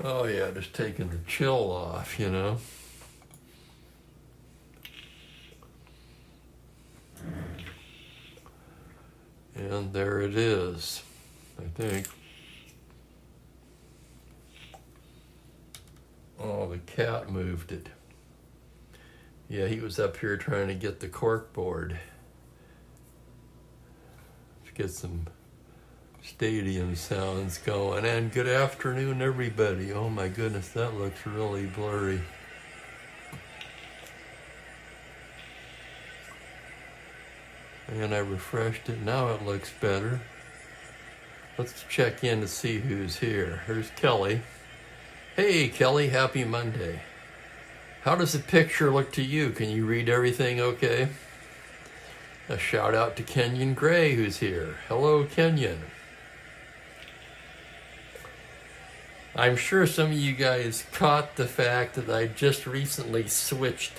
Oh yeah, just taking the chill off, you know. And there it is, I think. Oh, the cat moved it. Yeah, he was up here trying to get the cork board to get some stadium sounds going. And good afternoon, everybody. Oh my goodness, that looks really blurry. And I refreshed it. Now it looks better. Let's check in to see who's here. Here's Kelly. Hey, Kelly, happy Monday. How does the picture look to you? Can you read everything okay? A shout out to Kenyon Gray, who's here. Hello, Kenyon. I'm sure some of you guys caught the fact that I just recently switched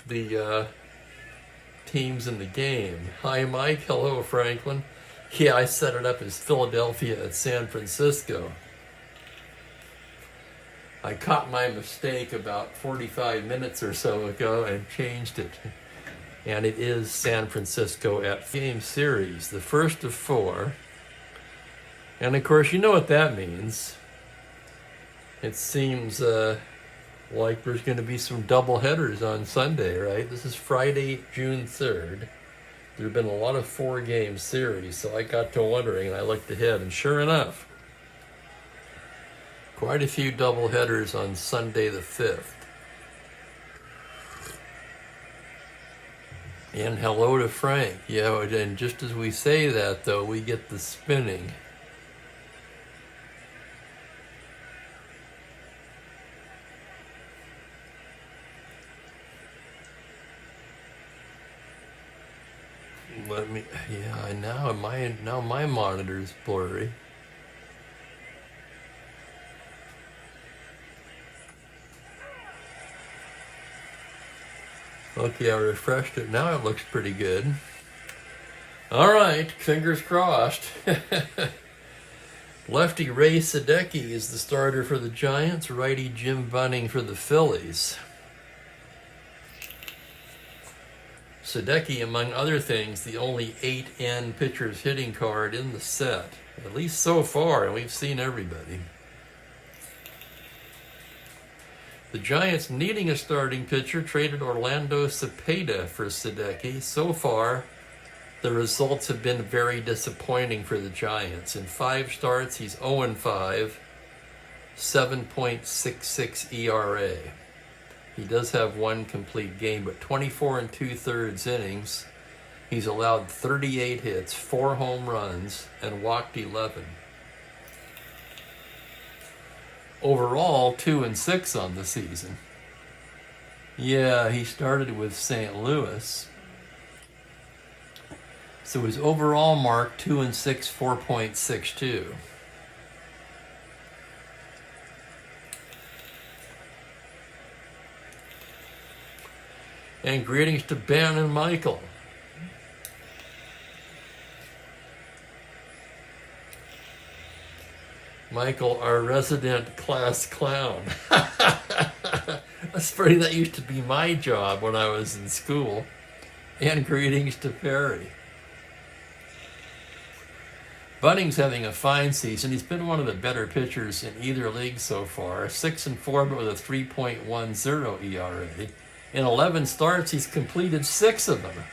the teams in the game. Hi, Mike. Hello, Franklin. Yeah, I set it up as Philadelphia at San Francisco. I caught my mistake about 45 minutes or so ago and changed it. And it is San Francisco at Game Series, the first of 4. And of course, you know what that means. It seems like there's going to be some double headers on Sunday, right? This is Friday, June 3rd. There have been a lot of 4-game series, so I got to wondering, and I looked ahead, and sure enough, quite a few double headers on Sunday the 5th. And hello to Frank. Yeah, and just as we say that, though, we get the spinning. Let me, yeah, now my monitor's blurry. Okay, I refreshed it. Now it looks pretty good. All right, fingers crossed. Lefty Ray Sadecki is the starter for the Giants. Righty Jim Bunning for the Phillies. Sadecki, among other things, the only 8N pitcher's hitting card in the set, at least so far, and we've seen everybody. The Giants, needing a starting pitcher, traded Orlando Cepeda for Sadecki. So far, the results have been very disappointing for the Giants. In 5 starts, he's 0-5, 7.66 ERA. He does have 1 complete game, but 24 2/3 innings. He's allowed 38 hits, 4 home runs, and walked 11. Overall, 2-6 on the season. Yeah, he started with St. Louis. So his overall mark, 2-6, 4.62. And greetings to Ben and Michael. Michael, our resident class clown. That's funny, that used to be my job when I was in school. And greetings to Perry. Bunning's having a fine season. He's been one of the better pitchers in either league so far. 6-4, but with a 3.10 ERA. In 11 starts, he's completed 6 of them.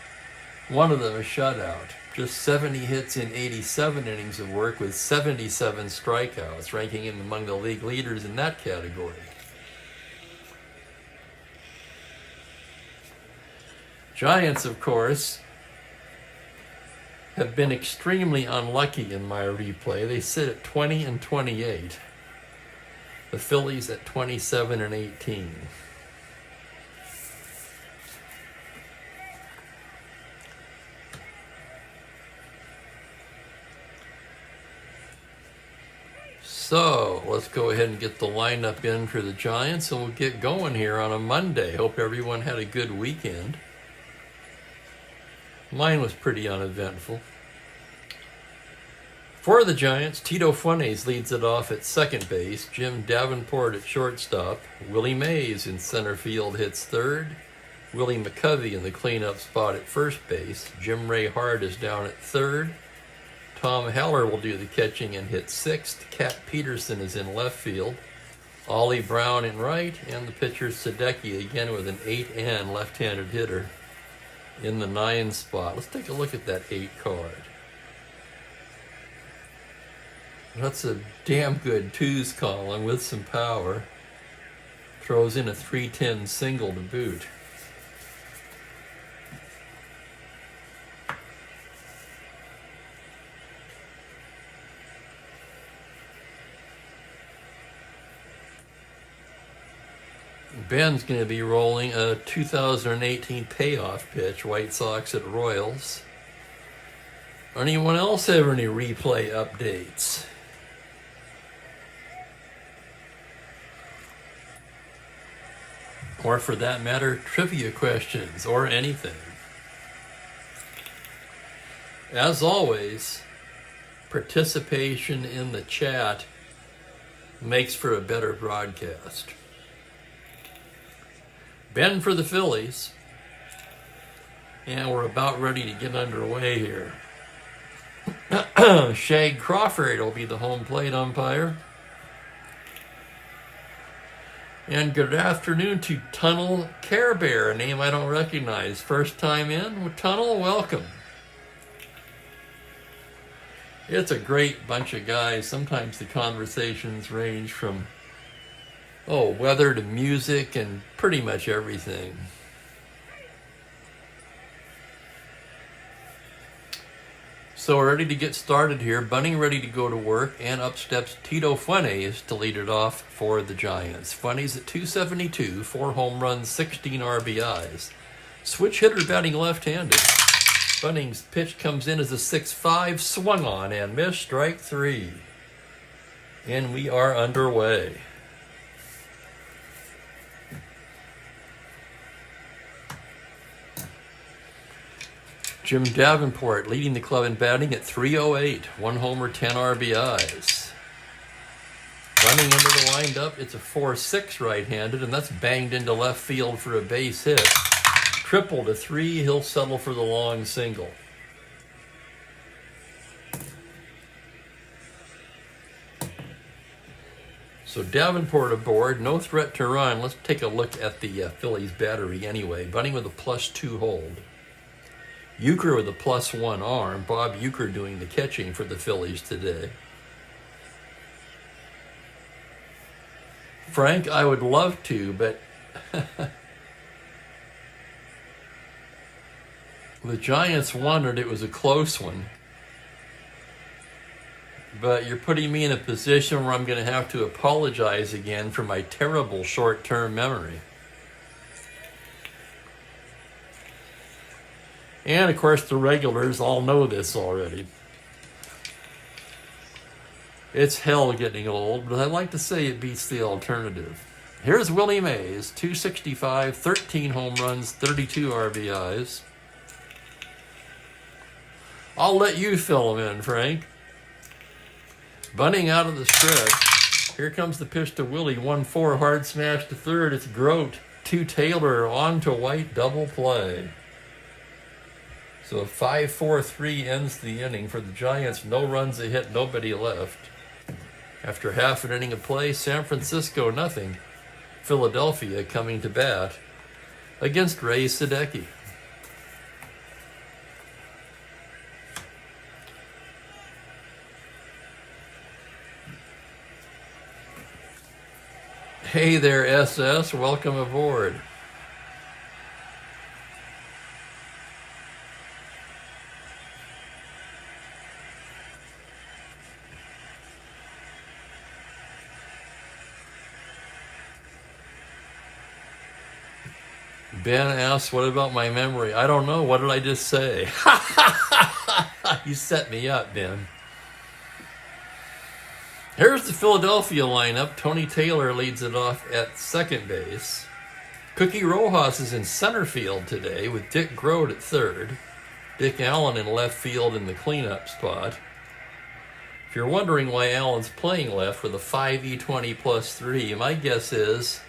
One of them a shutout. Just 70 hits in 87 innings of work with 77 strikeouts, ranking him among the league leaders in that category. Giants, of course, have been extremely unlucky in my replay. They sit at 20-28. The Phillies at 27-18. So let's go ahead and get the lineup in for the Giants, and we'll get going here on a Monday. Hope everyone had a good weekend. Mine was pretty uneventful. For the Giants, Tito Fuentes leads it off at second base. Jim Davenport at shortstop. Willie Mays in center field hits third. Willie McCovey in the cleanup spot at first base. Jim Ray Hart is down at third. Tom Haller will do the catching and hit sixth. Cat Peterson is in left field. Ollie Brown in right, and the pitcher Sadecki again with an 8N left-handed hitter in the 9 spot. Let's take a look at that 8 card. That's a damn good twos column with some power. Throws in a 310 single to boot. Ben's going to be rolling a 2018 payoff pitch, White Sox at Royals. Anyone else have any replay updates? Or for that matter, trivia questions or anything. As always, participation in the chat makes for a better broadcast. Ben for the Phillies. And we're about ready to get underway here. Shag Crawford will be the home plate umpire. And good afternoon to Tunnel Care Bear, a name I don't recognize. First time in? Tunnel, welcome. It's a great bunch of guys. Sometimes the conversations range from weather to music and pretty much everything. So we're ready to get started here. Bunning ready to go to work, and up steps Tito Fuentes to lead it off for the Giants. Fuentes at 272, 4 home runs, 16 RBIs. Switch hitter batting left-handed. Bunning's pitch comes in as a 6-5, swung on and missed, strike 3. And we are underway. Jim Davenport leading the club in batting at 308, 1 homer, 10 RBIs. Running into the windup, it's a 4-6 right-handed, and that's banged into left field for a base hit. Triple to 3, he'll settle for the long single. So Davenport aboard, no threat to run. Let's take a look at the Phillies battery anyway. Bunning with a +2 hold. Euchre with a +1 arm. Bob Euchre doing the catching for the Phillies today. Frank, I would love to, but the Giants wondered it was a close one. But you're putting me in a position where I'm going to have to apologize again for my terrible short-term memory. And, of course, the regulars all know this already. It's hell getting old, but I like to say it beats the alternative. Here's Willie Mays, 265, 13 home runs, 32 RBIs. I'll let you fill them in, Frank. Bunning out of the stretch. Here comes the pitch to Willie, 1-4, hard smash to third. It's Grote, 2 Taylor, on to White, double play. So a 5-4-3 ends the inning for the Giants. No runs, a hit, nobody left. After half an inning of play, San Francisco nothing. Philadelphia coming to bat against Ray Sadecki. Hey there, SS. Welcome aboard. Ben asks, what about my memory? I don't know. What did I just say? You set me up, Ben. Here's the Philadelphia lineup. Tony Taylor leads it off at second base. Cookie Rojas is in center field today with Dick Grote at third. Dick Allen in left field in the cleanup spot. If you're wondering why Allen's playing left with a 5E20 plus 3, my guess is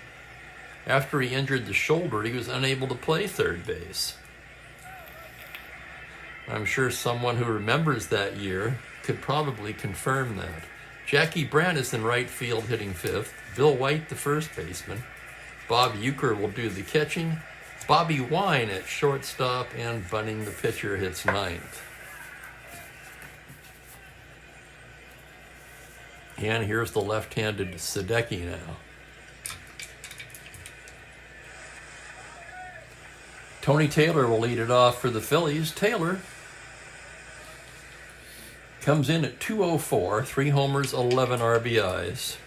after he injured the shoulder, he was unable to play third base. I'm sure someone who remembers that year could probably confirm that. Jackie Brandt is in right field hitting fifth. Bill White, the first baseman. Bob Euchre will do the catching. Bobby Wine at shortstop, and Bunning, the pitcher, hits ninth. And here's the left-handed Sadecki now. Tony Taylor will lead it off for the Phillies. Taylor comes in at 204, 3 homers, 11 RBIs.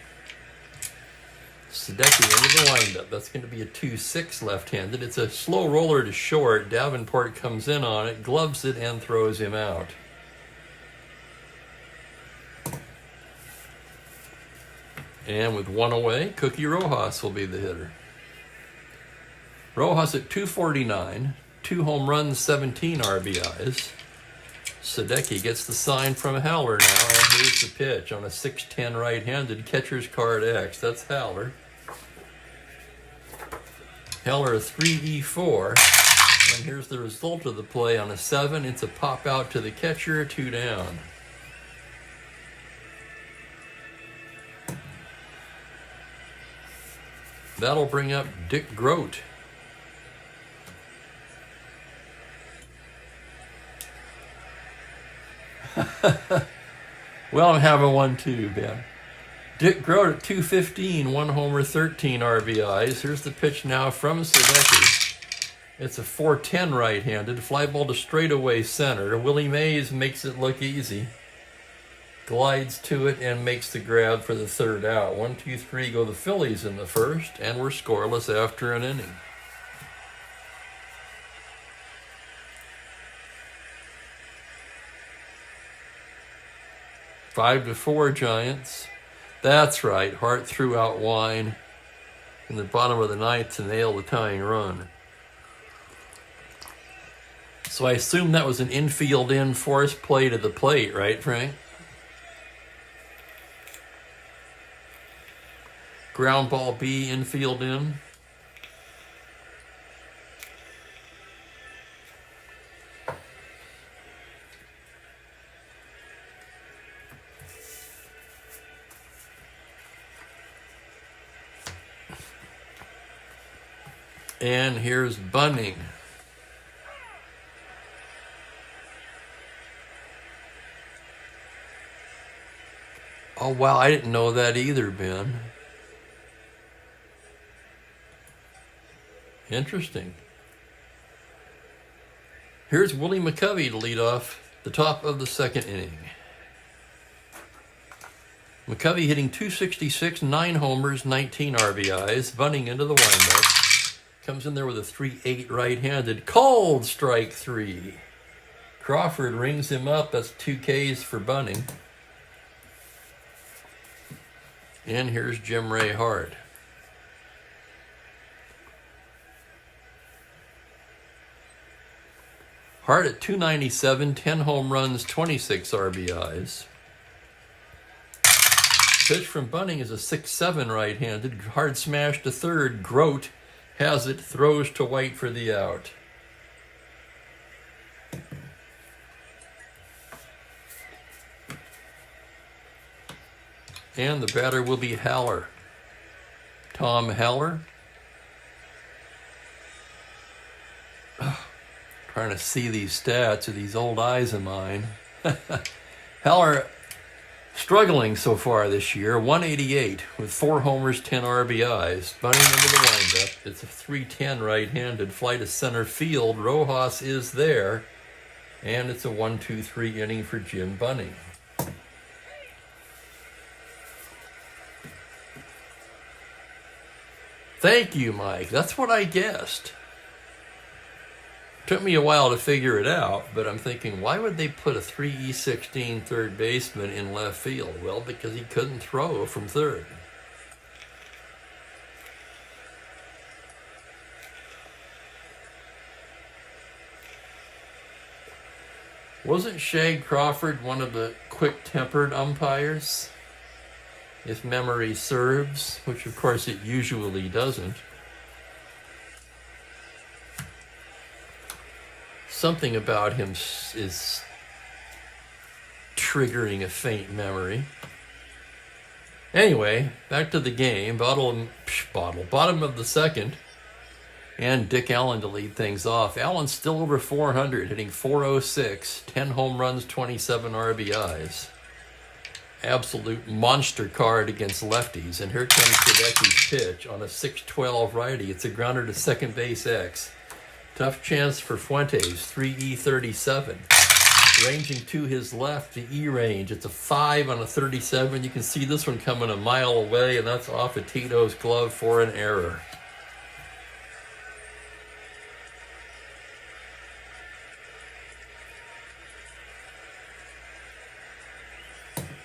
Sadecki into the windup. That's going to be a 2-6 left-handed. It's a slow roller to short. Davenport comes in on it, gloves it, and throws him out. And with one away, Cookie Rojas will be the hitter. Rojas at 249, 2 home runs, 17 RBIs. Sadecki gets the sign from Haller now, and here's the pitch on a 6'10 right-handed catcher's card X. That's Haller. Haller a 3E4, and here's the result of the play on a 7. It's a pop out to the catcher, 2 down. That'll bring up Dick Grote. Well, I'm having one too, Ben. Dick Grote at 215, 1 homer, 13 RBIs. Here's the pitch now from Sadecki. It's a 4-10 right-handed, fly ball to straightaway center. Willie Mays makes it look easy. Glides to it and makes the grab for the third out. 1, 2, 3 go the Phillies in the first, and we're scoreless after an inning. Five to 4 Giants. That's right, Hart threw out Wine in the bottom of the ninth to nail the tying run. So I assume that was an infield in force play to the plate, right, Frank? Ground ball B, infield in. And here's Bunning. Oh, wow, I didn't know that either, Ben. Interesting. Here's Willie McCovey to lead off the top of the second inning. McCovey hitting 266, 9 homers, 19 RBIs. Bunning into the windup. Comes in there with a 3-8 right-handed. Called strike 3. Crawford rings him up. That's 2 Ks for Bunning. And here's Jim Ray Hart. Hart at 297, 10 home runs, 26 RBIs. Pitch from Bunning is a 6-7 right-handed. Hard smash to third. Grote has it, throws to White for the out. And the batter will be Haller. Tom Haller. Trying to see these stats with these old eyes of mine. Haller struggling so far this year. 188 with 4 homers, 10 RBIs. Bunning into the windup. It's a 3-10 right-handed fly to center field. Rojas is there. And it's a 1-2-3 inning for Jim Bunning. Thank you, Mike. That's what I guessed. Took me a while to figure it out, but I'm thinking, why would they put a 3E16 third baseman in left field? Well, because he couldn't throw from third. Wasn't Shag Crawford one of the quick-tempered umpires? If memory serves, which of course it usually doesn't. Something about him is triggering a faint memory. Anyway, back to the game. Bottom of the second. And Dick Allen to lead things off. Allen's still over 400, hitting .406, 10 home runs, 27 RBIs. Absolute monster card against lefties. And here comes Sadecki's pitch on a 6-12 righty. It's a grounder to second base X. Tough chance for Fuentes, 3E37. Ranging to his left, the E range. It's a 5 on a 37. You can see this one coming a mile away, and that's off of Tito's glove for an error.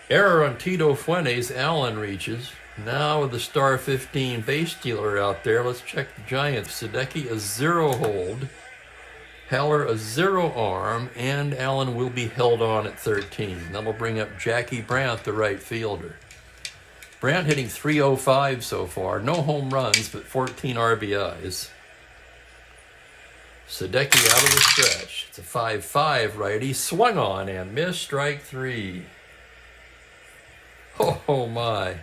Error on Tito Fuentes. Allen reaches. Now with the star 15 base stealer out there, let's check the Giants. Sadecki a 0 hold. Haller a 0 arm, and Allen will be held on at 13. That'll bring up Jackie Brandt, the right fielder. Brandt hitting .305 so far. No home runs, but 14 RBIs. Sadecki out of the stretch. It's a 5-5 righty. Swung on and missed, strike 3. Oh my.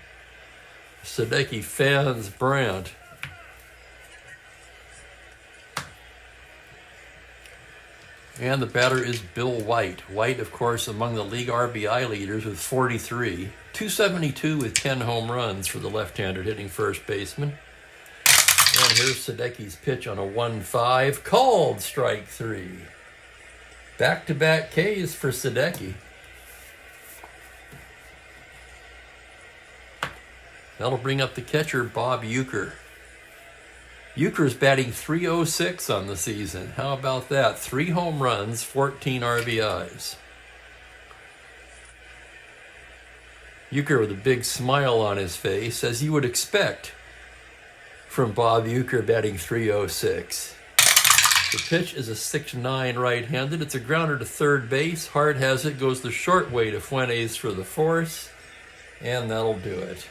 Sadecki fans Brandt. And the batter is Bill White. White, of course, among the league RBI leaders with 43. .272 with 10 home runs for the left-handed hitting first baseman. And here's Sadecki's pitch on a 1-5. Called strike 3. Back-to-back Ks for Sadecki. That'll bring up the catcher, Bob Uecker. Uecker's batting .306 on the season. How about that? 3 home runs, 14 RBIs. Uecker with a big smile on his face, as you would expect from Bob Uecker batting .306. The pitch is a 6-9 right-handed. It's a grounder to third base. Hard has it, goes the short way to Fuentes for the force, and that'll do it.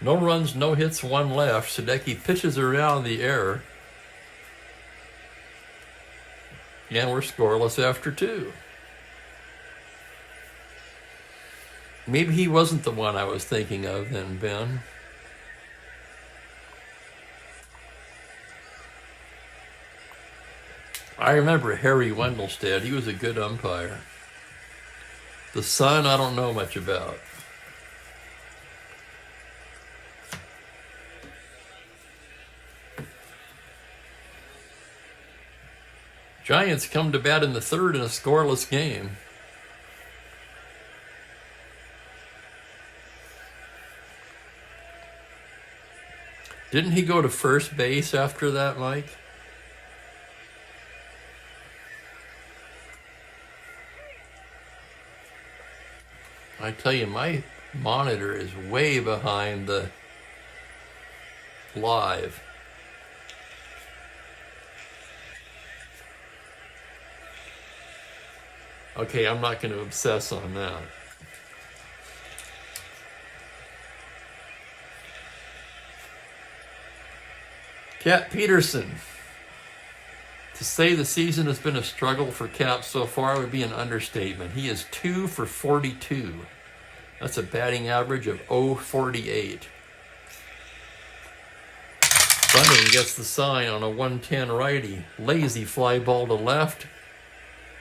No runs, no hits, 1 left. Sadecki pitches around the error. And we're scoreless after 2. Maybe he wasn't the one I was thinking of then, Ben. I remember Harry Wendelstedt. He was a good umpire. The son, I don't know much about. Giants come to bat in the third in a scoreless game. Didn't he go to first base after that, Mike? I tell you, my monitor is way behind the live. Okay, I'm not going to obsess on that. Cap Peterson. To say the season has been a struggle for Cap so far would be an understatement. He is 2 for 42. That's a batting average of .048. Bunting gets the sign on a 110 righty. Lazy fly ball to left.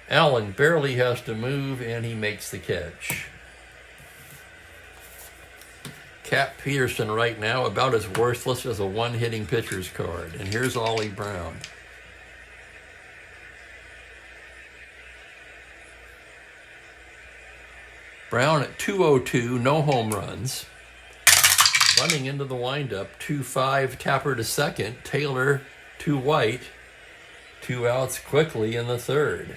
Allen barely has to move, and he makes the catch. Cap Peterson right now about as worthless as a one-hitting pitcher's card. And here's Ollie Brown. Brown at 202, no home runs. Running into the windup, 2-5, Tapper to second. Taylor to White. 2 outs quickly in the third.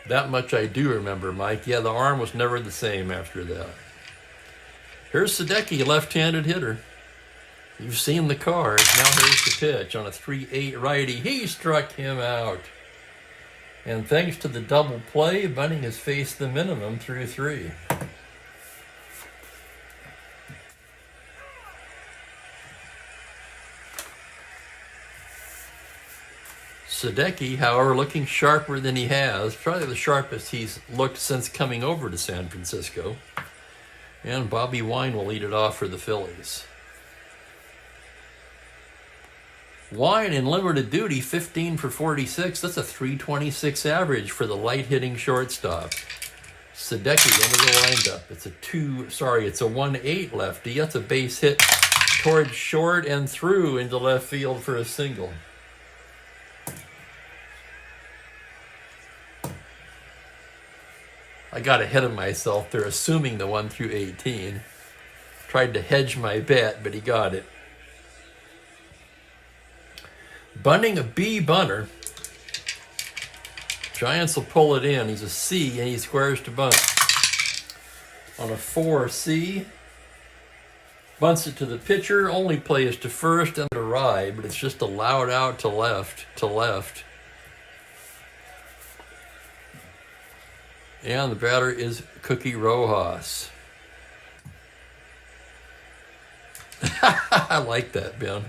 That much I do remember, Mike. Yeah, the arm was never the same after that. Here's Sadecki, left-handed hitter. You've seen the cards. Now here's the pitch on a 3-8 righty. He struck him out. And thanks to the double play, Bunning has faced the minimum through 3. Sadecki, however, looking sharper than he has. Probably the sharpest he's looked since coming over to San Francisco. And Bobby Wine will lead it off for the Phillies. Wine in limited duty, 15 for 46. That's a 326 average for the light-hitting shortstop. Sadecki into the windup. It's a 1-8 lefty. That's a base hit towards short and through into left field for a single. I got ahead of myself. They're assuming the 1 through 18. Tried to hedge my bet, but he got it. Bunting a B bunter. Giants will pull it in. He's a C, and he squares to bunt. On a 4C, bunts it to the pitcher. Only play is to first and to right, but it's just a loud out to left. And the batter is Cookie Rojas. I like that, Ben.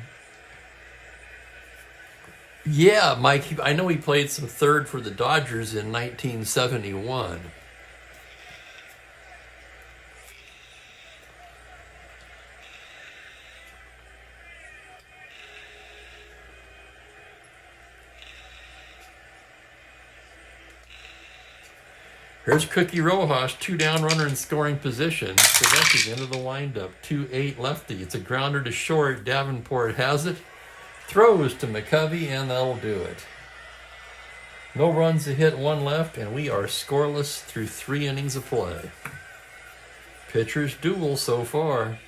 Yeah, Mike, I know he played some third for the Dodgers in 1971. Here's Cookie Rojas, 2 down runner in scoring position. Sadecki into the windup, 2-8 lefty. It's a grounder to short. Davenport has it. Throws to McCovey, and that'll do it. No runs to hit, 1 left, and we are scoreless through 3 innings of play. Pitchers duel so far.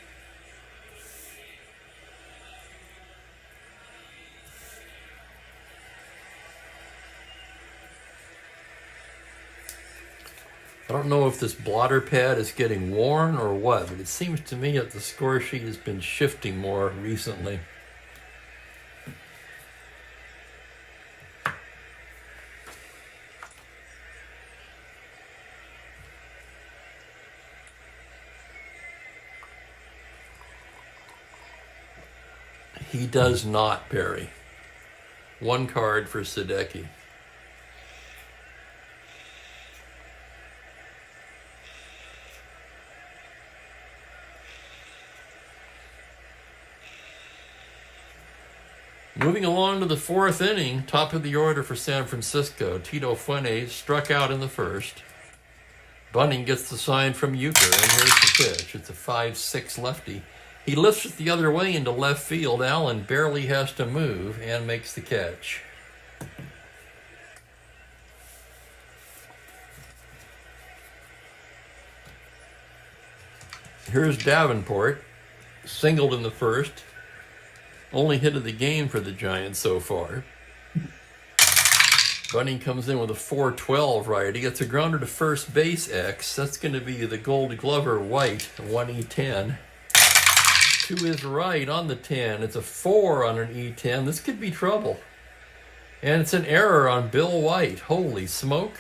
I don't know if this blotter pad is getting worn or what, but it seems to me that the score sheet has been shifting more recently. He does not, Barry. 1 card for Sadecki. Moving along to the 4th inning, top of the order for San Francisco. Tito Fuentes struck out in the first. Bunning gets the sign from Euchre, and here's the pitch. It's a 5-6 lefty. He lifts it the other way into left field. Allen barely has to move and makes the catch. Here's Davenport, singled in the first. Only hit of the game for the Giants so far. Bunning comes in with a 4-12 righty. It's a grounder to first base X. That's going to be the Gold Glover White, 1E10. To his right on the 10. It's a 4 on an E10. This could be trouble. And it's an error on Bill White. Holy smoke.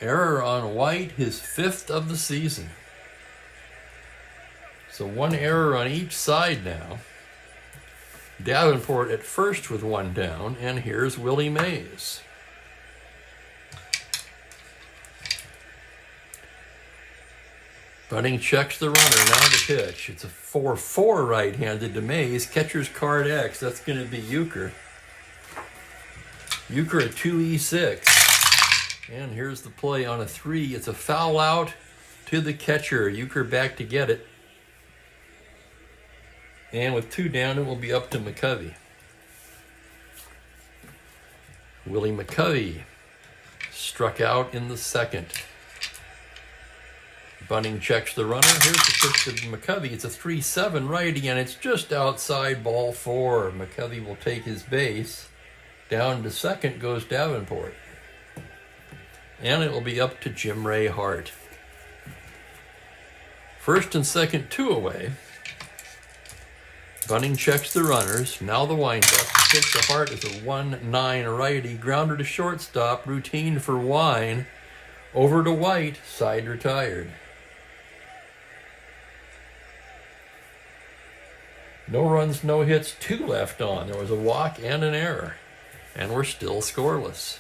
Error on White, his 5th of the season. So 1 error on each side now. Davenport at first with 1 down, and here's Willie Mays. Bunning checks the runner, now the pitch. It's a 4-4 right-handed to Mays. Catcher's card X, that's going to be Euchre. Euchre at 2E6. And here's the play on a 3. It's a foul out to the catcher. Euchre back to get it. And with 2 down, it will be up to McCovey. Willie McCovey struck out in the 2nd. Bunning checks the runner. Here's the pitch to McCovey. It's a 3-7 righty, and it's just outside ball 4. McCovey will take his base. Down to 2nd goes Davenport. and it will be up to Jim Ray Hart. First and second, 2 away. Bunning checks the runners. Now the windup. Pitch to Hart is a 1-9 righty. Grounder to shortstop. Routine for Wine. Over to White. Side retired. No runs, no hits, 2 left on. There was a walk and an error. And we're still scoreless.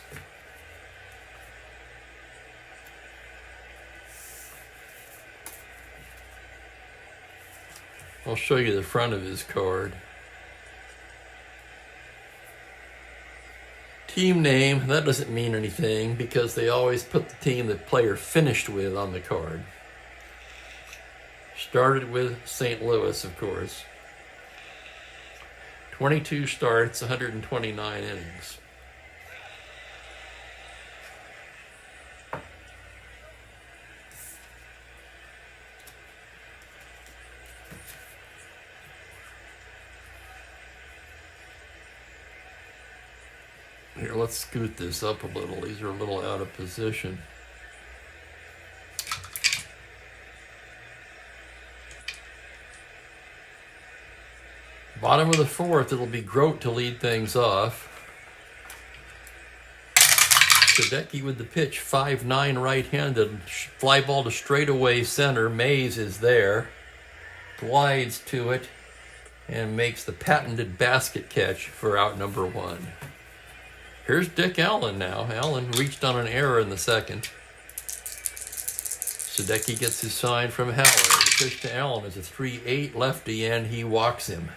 I'll show you the front of his card. Team name, that doesn't mean anything because they always put the team the player finished with on the card. Started with St. Louis, of course. 22 starts, 129 innings. Here, let's scoot this up a little. These are a little out of position. Bottom of the 4th, it'll be Grote to lead things off. Sadecki with the pitch, 5-9 right-handed. Fly ball to straightaway center. Mays is there. Glides to it and makes the patented basket catch for out number 1. Here's Dick Allen now. Allen reached on an error in the second. Sadecki gets his sign from Haller. The pitch to Allen is a 3-8 lefty, and he walks him.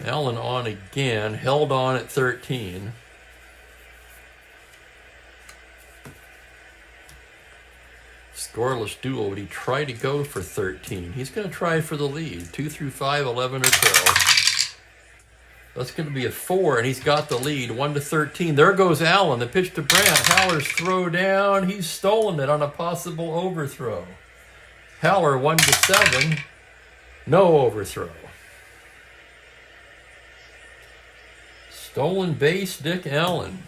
Allen on again, held on at 13. Scoreless duel. Would he try to go for 13? He's going to try for the lead. 2 through 5, 11 or 12. That's going to be a 4, and he's got the lead. 1 to 13. There goes Allen. The pitch to Brandt. Haller's throw down. He's stolen it on a possible overthrow. Haller 1 to 7. No overthrow. Stolen base, Dick Allen.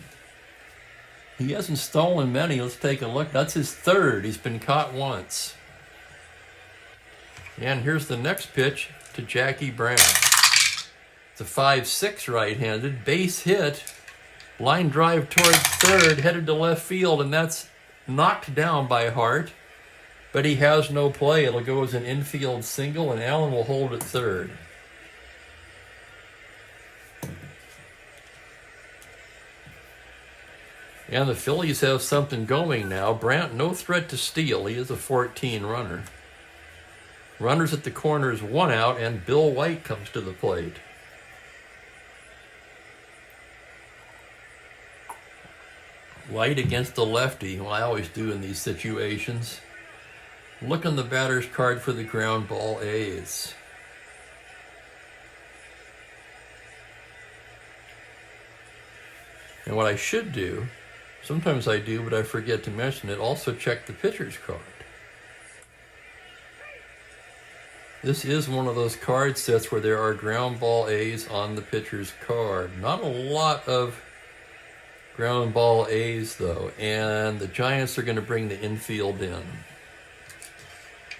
He hasn't stolen many. Let's take a look. That's his 3rd. He's been caught once. And here's the next pitch to Jackie Brown. It's a 5-6 right-handed. Base hit. Line drive towards 3rd. Headed to left field. And that's knocked down by Hart. But he has no play. It'll go as an infield single. And Allen will hold at 3rd. And the Phillies have something going now. Brandt, no threat to steal. He is a 14 runner. Runners at the corners, 1 out, and Bill White comes to the plate. White against the lefty. Well, I always do in these situations. Look on the batter's card for the ground ball A's. And what I should do, sometimes I do, but I forget to mention it, also check the pitcher's card. This is one of those card sets where there are ground ball A's on the pitcher's card. Not a lot of ground ball A's, though, and the Giants are going to bring the infield in.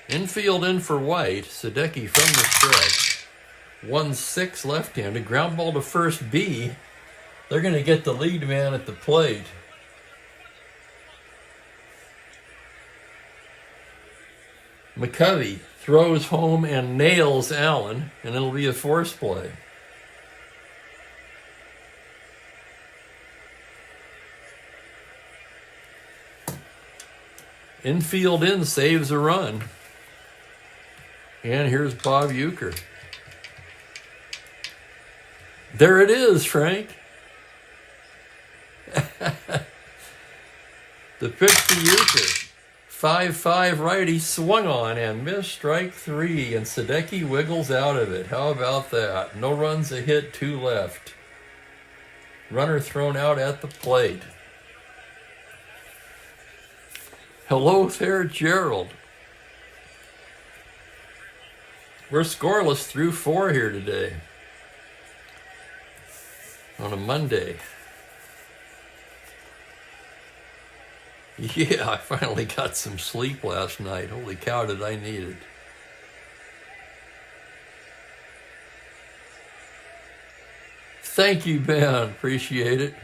Infield in for White. Sadecki from the stretch. 1-6 left-handed. Ground ball to first B. They're going to get the lead man at the plate. McCovey throws home and nails Allen, and it'll be a force play. Infield in saves a run. And here's Bob Uecker. There it is, Frank. The pitch to Uecker. 5-5 righty, swung on and missed, strike 3, and Sadecki wiggles out of it. How about that? No runs, a hit, 2 left. Runner thrown out at the plate. Hello there, Gerald. We're scoreless through 4 here today on a Monday. Yeah, I finally got some sleep last night. Holy cow, did I need it. Thank you, Ben. Appreciate it.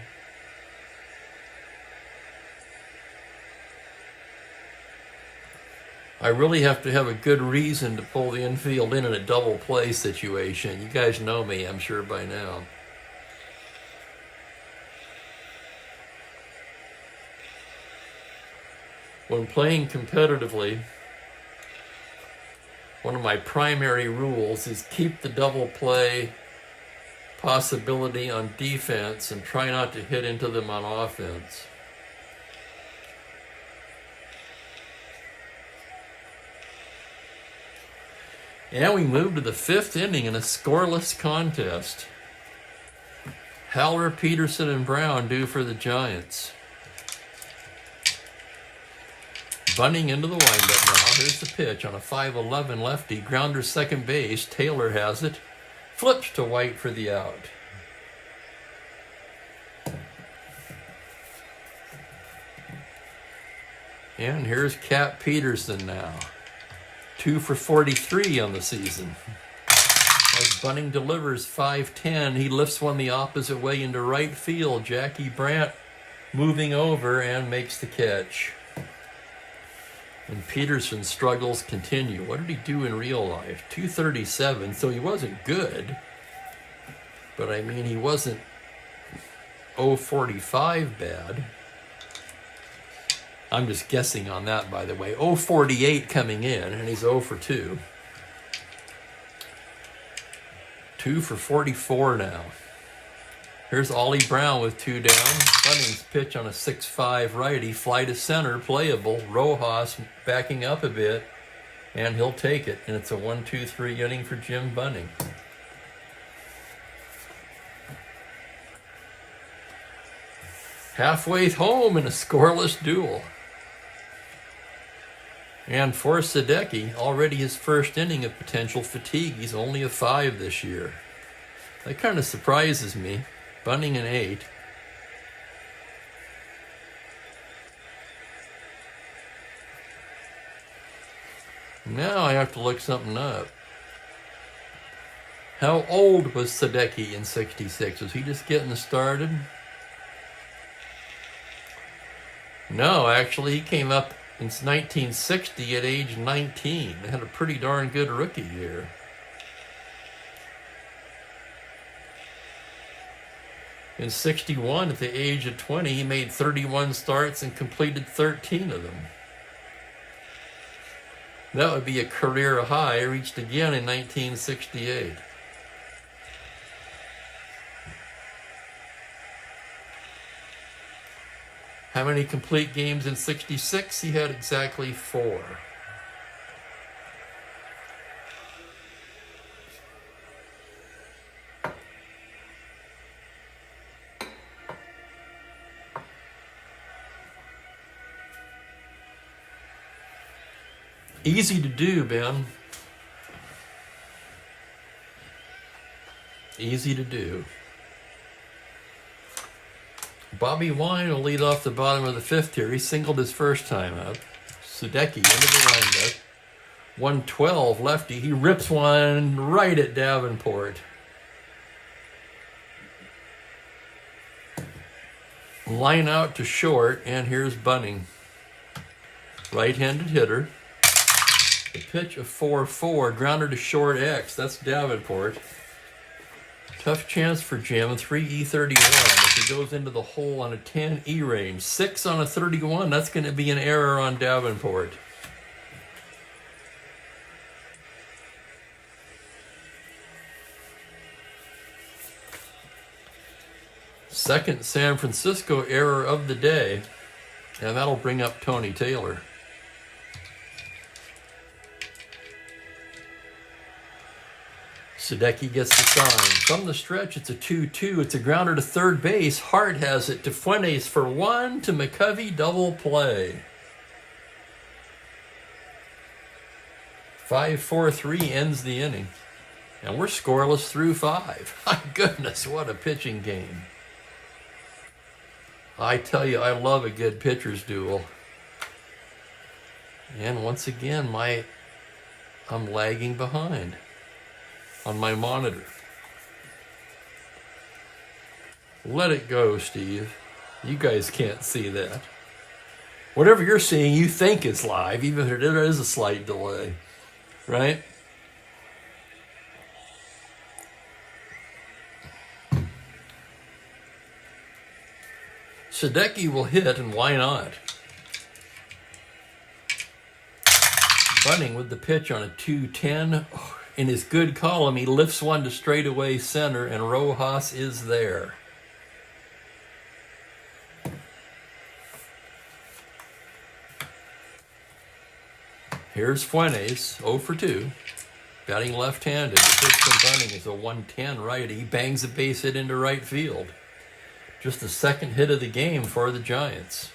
I really have to have a good reason to pull the infield in a double play situation. You guys know me, I'm sure, by now. When playing competitively, one of my primary rules is keep the double play possibility on defense and try not to hit into them on offense. And we move to the 5th inning in a scoreless contest. Haller, Peterson, and Brown due for the Giants. Bunting into the windup now. Here's the pitch on a 5-11 lefty. Grounder second base. Taylor has it. Flips to White for the out. And here's Cap Peterson now. 2 for 43 on the season. As Bunting delivers 5-10, he lifts one the opposite way into right field. Jackie Brandt moving over and makes the catch. And Peterson's struggles continue. What did he do in real life? 237, so he wasn't good. But I mean, he wasn't 045 bad. I'm just guessing on that, by the way. 048 coming in, and he's 0 for 2. 2 for 44 now. Here's Ollie Brown with 2 down. Bunting's pitch on a 6-5 righty. Fly to center, playable. Rojas backing up a bit, and he'll take it. And it's a 1-2-3 inning for Jim Bunting. Halfway home in a scoreless duel. And for Sadecki, already his first inning of potential fatigue. He's only a 5 this year. That kind of surprises me. Bunting an 8. Now I have to look something up. How old was Sadecki in 66? Was he just getting started? No, actually, he came up in 1960 at age 19. They had a pretty darn good rookie year. In 61, at the age of 20, he made 31 starts and completed 13 of them. That would be a career high, reached again in 1968. How many complete games in 66? He had exactly 4. Easy to do, Ben. Easy to do. Bobby Wine will lead off the bottom of the 5th here. He singled his first time up. Sadecki into the windup. 112 lefty. He rips one right at Davenport. Line out to short, and here's Bunting. Right-handed hitter. The pitch of 4-4, grounder to short X. That's Davenport. Tough chance for Jim. 3E31. If he goes into the hole on a 10E range. 6 on a 31. That's going to be an error on Davenport. Second San Francisco error of the day. And that'll bring up Tony Taylor. Sadecki gets the sign. From the stretch, it's a 2-2. It's a grounder to third base. Hart has it to Fuentes for 1 to McCovey, double play. 5-4-3 ends the inning. And we're scoreless through 5. My goodness, what a pitching game. I tell you, I love a good pitcher's duel. And once again, I'm lagging behind on my monitor. Let it go, Steve. You guys can't see that. Whatever you're seeing, you think is live, even if there is a slight delay, right? Sadecki will hit, and why not? Bunting with the pitch on a 2-10. In his good column, he lifts one to straightaway center, and Rojas is there. Here's Fuentes, 0 for 2, batting left-handed. The pitch from Bunting is a 110 righty. He bangs a base hit into right field. Just the second hit of the game for the Giants.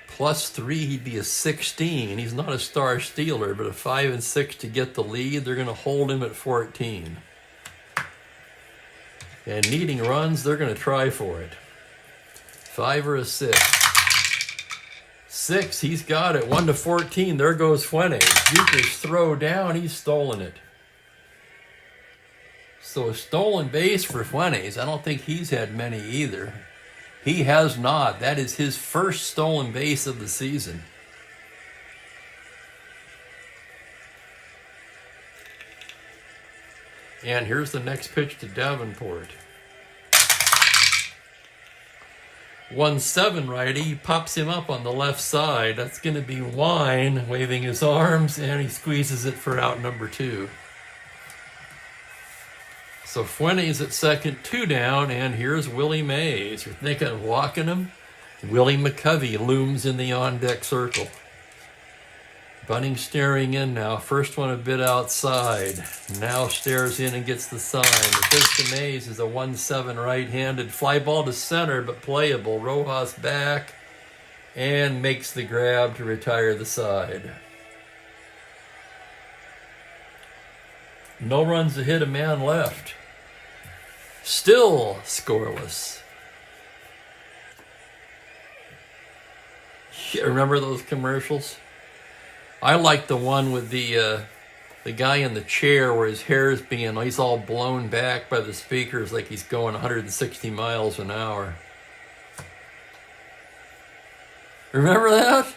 +3, he'd be a 16. He's not a star stealer, but a 5 and 6 to get the lead. They're going to hold him at 14. And needing runs, they're going to try for it. 5 or a 6. 6, he's got it. 1 to 14. There goes Fuentes. Bucher's throw down. He's stolen it. So a stolen base for Fuentes. I don't think he's had many either. He has not. That is his first stolen base of the season. And here's the next pitch to Davenport. 1-7 righty. He pops him up on the left side. That's going to be Wine waving his arms, and he squeezes it for out number 2. So Fuentes at second, 2 down, and here's Willie Mays. You're thinking of walking him? Willie McCovey looms in the on-deck circle. Bunting staring in now. First one a bit outside. Now stares in and gets the sign. The pitch to Mays is a 1-7 right-handed. Fly ball to center, but playable. Rojas back and makes the grab to retire the side. No runs to hit, a man left. Still scoreless. Remember those commercials? I like the one with the guy in the chair where his hair is he's all blown back by the speakers like he's going 160 miles an hour. Remember that?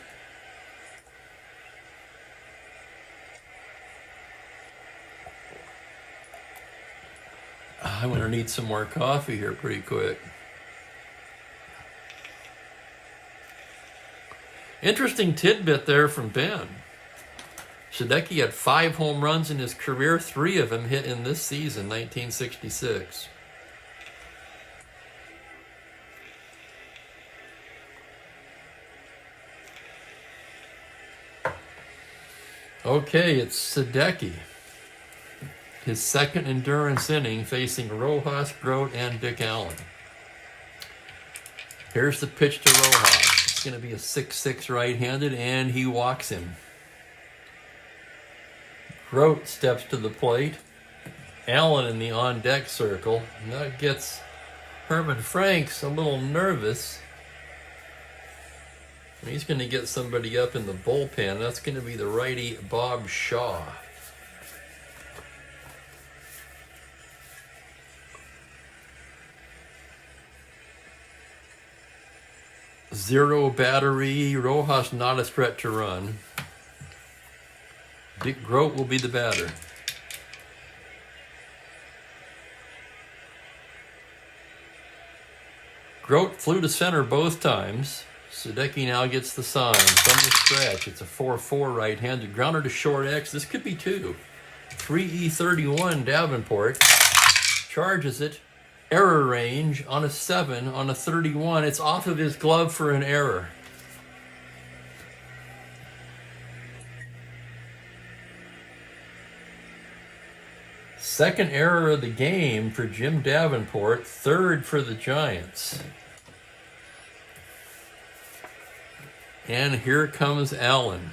I'm going to need some more coffee here pretty quick. Interesting tidbit there from Ben. Sadecki had 5 home runs in his career, 3 of them hit in this season, 1966. Okay, it's Sadecki. His second endurance inning facing Rojas, Grote, and Dick Allen. Here's the pitch to Rojas. It's going to be a 6-6 right-handed, and he walks him. Grote steps to the plate. Allen in the on-deck circle. And that gets Herman Franks a little nervous. He's going to get somebody up in the bullpen. That's going to be the righty Bob Shaw. Zero battery. Rojas not a threat to run. Dick Grote will be the batter. Grote flew to center both times. Sadecki now gets the sign from the stretch. It's a 4-4 right-handed. Grounder to short X. This could be 2. 3E31 Davenport. Charges it. Error range on a 7, on a 31. It's off of his glove for an error. Second error of the game for Jim Davenport. Third for the Giants. And here comes Allen.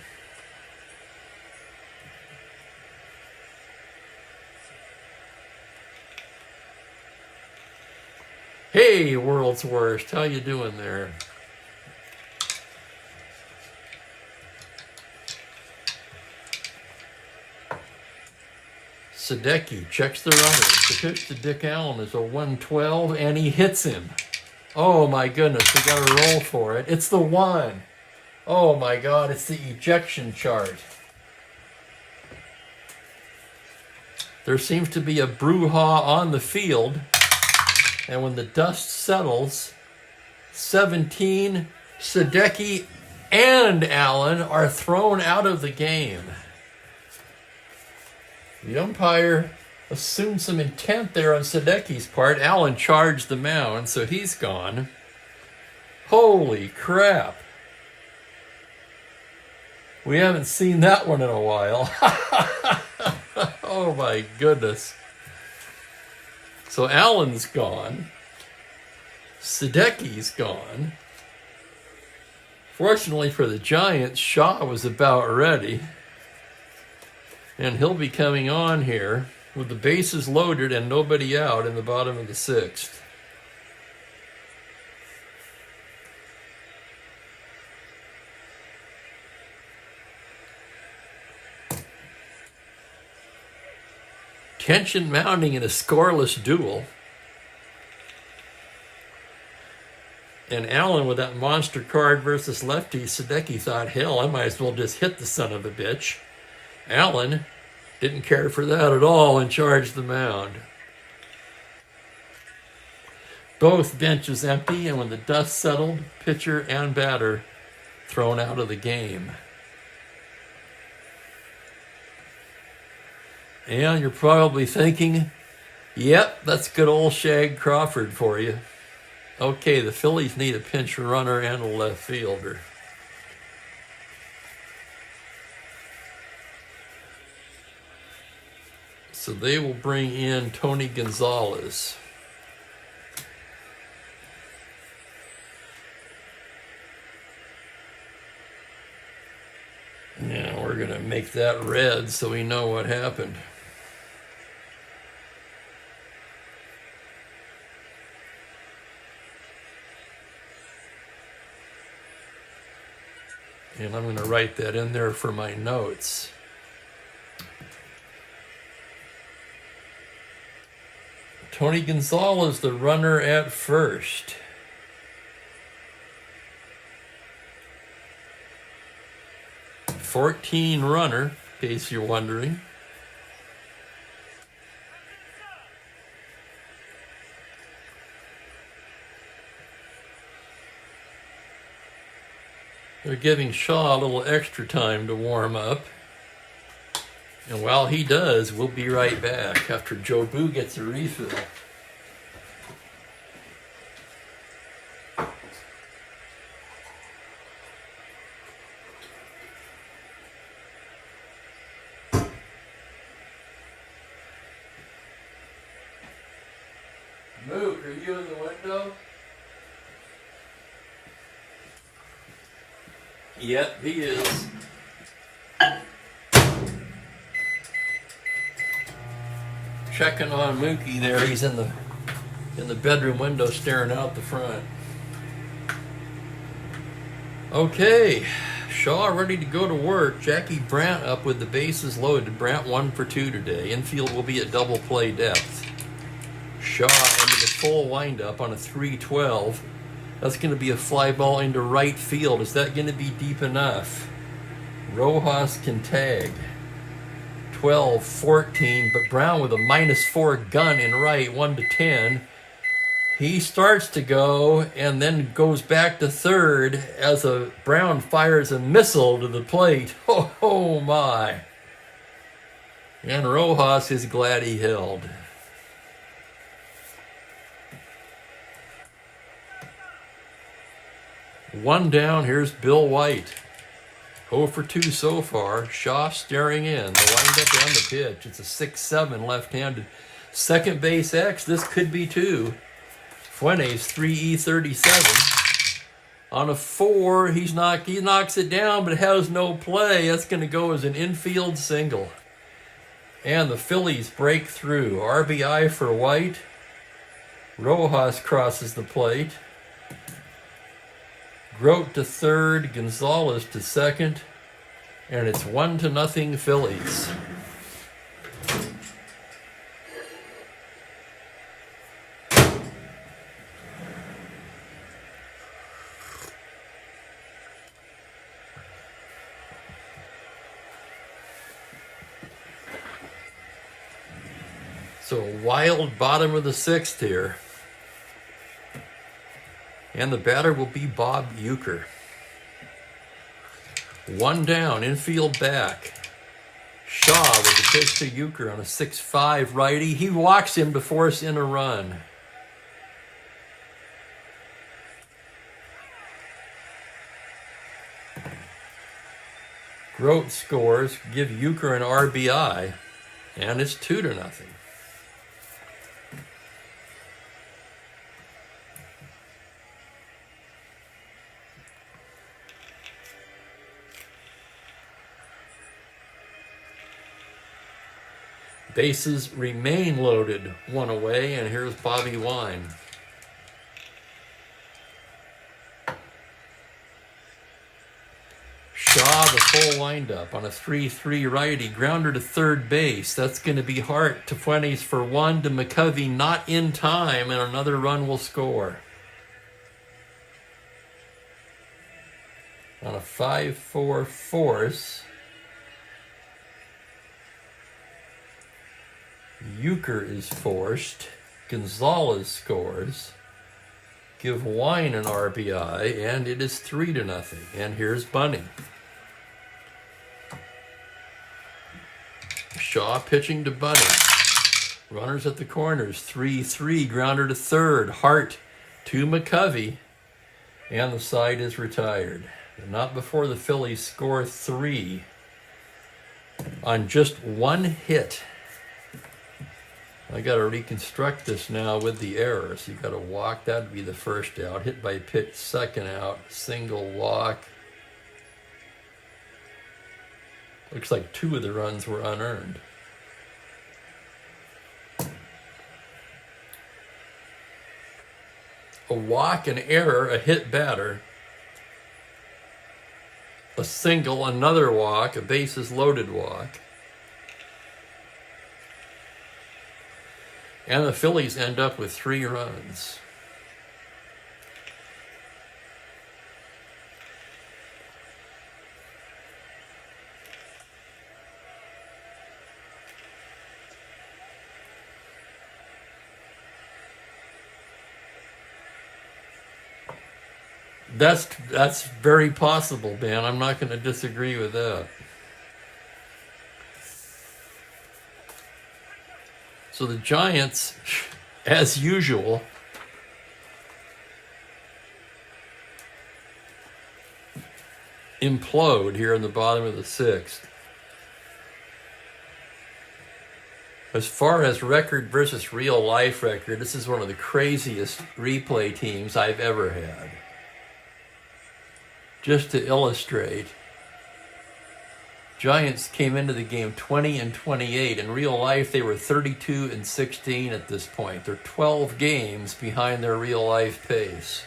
Hey, world's worst. How you doing there? Sadecki checks the runner. The pitch to Dick Allen is a 112, and he hits him. Oh my goodness, we got to roll for it. It's the one. Oh my God, it's the ejection chart. There seems to be a brouhaha on the field, and when the dust settles, 17, Sadecki and Allen are thrown out of the game. The umpire assumed some intent there on Sadecki's part. Allen charged the mound, so he's gone. Holy crap. We haven't seen that one in a while. Oh my goodness. So Allen's gone. Sadecki's gone. Fortunately for the Giants, Shaw was about ready. And he'll be coming on here with the bases loaded and nobody out in the bottom of the sixth. Tension mounting in a scoreless duel. And Allen with that monster card versus lefty, Sadecki thought, hell, I might as well just hit the son of a bitch. Allen didn't care for that at all and charged the mound. Both benches empty, and when the dust settled, pitcher and batter thrown out of the game. And you're probably thinking, yep, that's good old Shag Crawford for you. Okay, the Phillies need a pinch runner and a left fielder. So they will bring in Tony Gonzalez. Now we're going to make that red so we know what happened. And I'm going to write that in there for my notes. Tony Gonzalez, the runner at first. '14 runner, in case you're wondering. They're giving Shaw a little extra time to warm up. And while he does, we'll be right back after Joe Boo gets a refill. Moot, are you in the window? Yep, he is. Checking on Mookie there. He's in the bedroom window staring out the front. Okay, Shaw ready to go to work. Jackie Brandt up with the bases loaded. Brandt 1 for 2 today. Infield will be at double play depth. Shaw into the full windup on a 3-12. That's going to be a fly ball into right field. Is that going to be deep enough? Rojas can tag. 12-14, but Brown with a -4 gun in right, 1-10. He starts to go and then goes back to third as Brown fires a missile to the plate. Oh my. And Rojas is glad he held. One down, here's Bill White. 0 for 2 so far. Shaw staring in. The windup and the pitch. It's a 6-7 left-handed. Second base X. This could be 2. Fuentes 3E37. On a 4, he knocks it down, but it has no play. That's going to go as an infield single. And the Phillies break through. RBI for White. Rojas crosses the plate. Grote to third, Gonzalez to second, and it's 1-0 Phillies. So a wild bottom of the sixth here. And the batter will be Bob Uecker. One down, infield back. Shaw with the pitch to Uecker on a 6-5 righty. He walks him to force in a run. Grote scores, give Uecker an RBI, and it's 2-0. Bases remain loaded, one away, and here's Bobby Wine. Shaw, the full windup on a 3-3 righty, grounder to third base. That's going to be Hart to 20s for one to McCovey, not in time, and another run will score. On a 5-4 force, Uecker is forced. Gonzalez scores. Give Wine an RBI, and it is 3-0. And here's Bunning. Shaw pitching to Bunning. Runners at the corners. 3-3, grounder to third. Hart to McCovey, and the side is retired. Not before the Phillies score 3 on just one hit. I got to reconstruct this now with the errors. You got to walk, that'd be the first out. Hit by pitch, second out. Single walk. Looks like 2 of the runs were unearned. A walk, an error, a hit batter. A single, another walk, a bases loaded walk. And the Phillies end up with 3 runs. That's very possible, Dan. I'm not going to disagree with that. So the Giants, as usual, implode here in the bottom of the sixth. As far as record versus real life record, this is one of the craziest replay teams I've ever had. Just to illustrate, Giants came into the game 20-28. In real life, they were 32-16 at this point. They're 12 games behind their real life pace.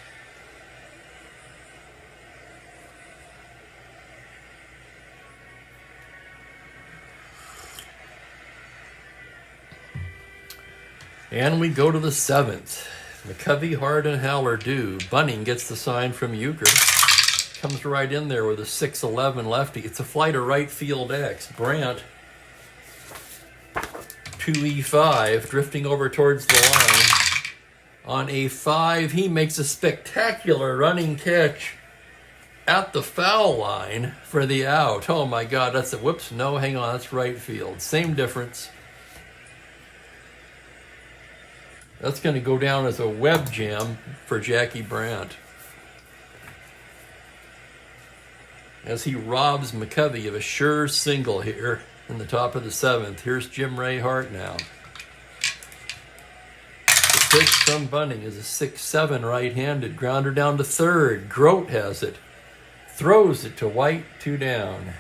And we go to the 7th. McCovey, Hart, and Haller do. Bunning gets the sign from Uecker. Comes right in there with a 6-11 lefty. It's a fly to right field X. Brandt, 2E5, drifting over towards the line. On a 5, he makes a spectacular running catch at the foul line for the out. Oh my God, that's a, whoops, no, hang on, that's right field. Same difference. That's going to go down as a web jam for Jackie Brandt, as he robs McCovey of a sure single here in the top of the 7th. Here's Jim Ray Hart now. The pitch from Bunning is a 6-7 right-handed. Grounder down to third. Grote has it. Throws it to White, 2 down.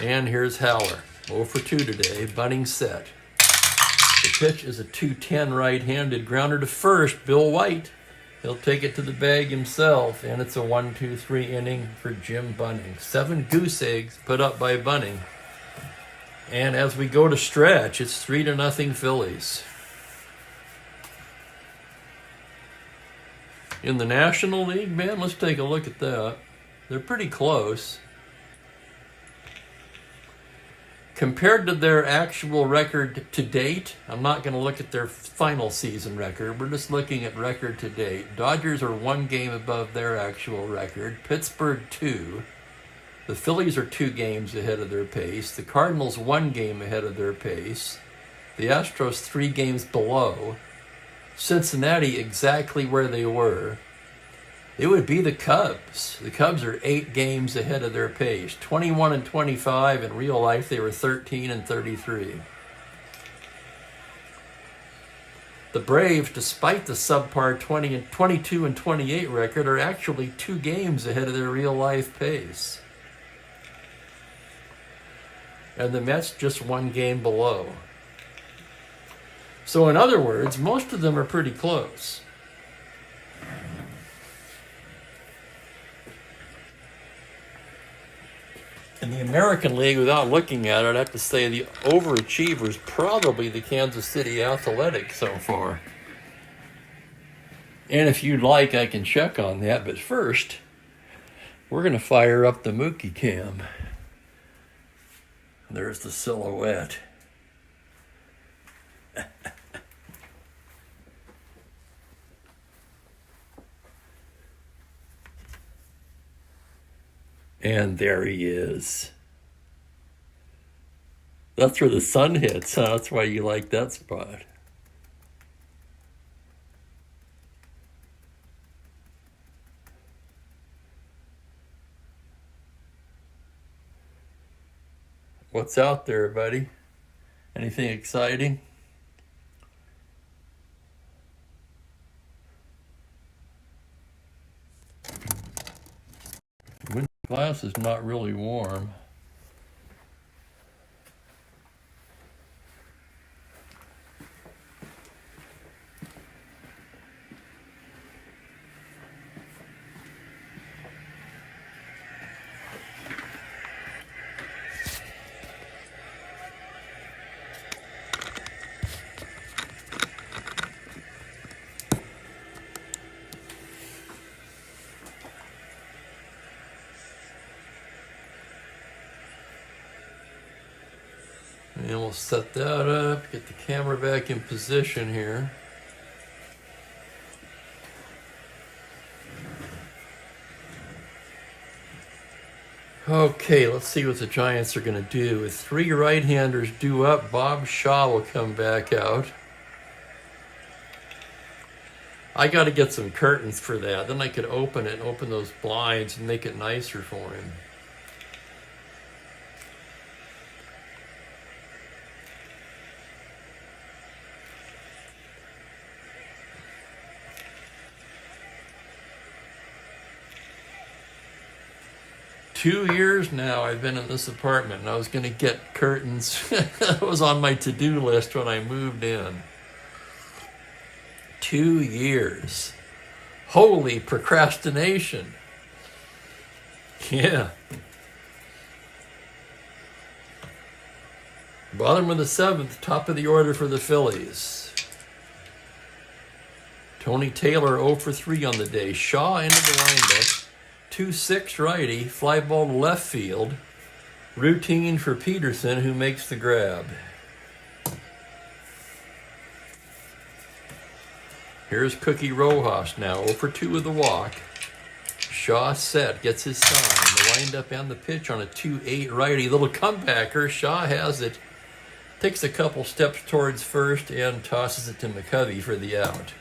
And here's Haller. 0 for 2 today. Bunning set. The pitch is a 2-10 right-handed. Grounder to first. Bill White. He'll take it to the bag himself, and it's a 1-2-3 inning for Jim Bunning. 7 goose eggs put up by Bunning. And as we go to stretch, it's 3-0 Phillies. In the National League, man, let's take a look at that. They're pretty close. Compared to their actual record to date, I'm not going to look at their final season record. We're just looking at record to date. Dodgers are 1 game above their actual record. Pittsburgh 2. The Phillies are 2 games ahead of their pace. The Cardinals 1 game ahead of their pace. The Astros 3 games below. Cincinnati exactly where they were. It would be the Cubs. The Cubs are 8 games ahead of their pace. 21 and 25. In real life, they were 13 and 33. The Braves, despite the subpar 22 and 28 record, are actually 2 games ahead of their real life pace. And the Mets just 1 game below. So in other words, most of them are pretty close. In the American League, without looking at it, I'd have to say the overachievers probably the Kansas City Athletics so far. And if you'd like, I can check on that. But first, we're going to fire up the Mookie cam. There's the silhouette. And there he is. That's where the sun hits, huh? That's why you like that spot. What's out there, buddy? Anything exciting? Window glass is not really warm. And we'll set that up, get the camera back in position here. Okay, let's see what the Giants are going to do. With 3 right-handers due up, Bob Shaw will come back out. I got to get some curtains for that. Then I could open it and open those blinds and make it nicer for him. Two years now I've been in this apartment, and I was going to get curtains. That was on my to-do list when I moved in. 2 years. Holy procrastination. Yeah. Bottom of the 7th, top of the order for the Phillies. Tony Taylor 0 for 3 on the day. Shaw into the windup. 2-6 righty, fly ball to left field. Routine for Peterson, who makes the grab. Here's Cookie Rojas now, 0 for 2 with the walk. Shaw set, gets his sign. The windup and the pitch on a 2-8 righty. Little comebacker, Shaw has it. Takes a couple steps towards first and tosses it to McCovey for the out.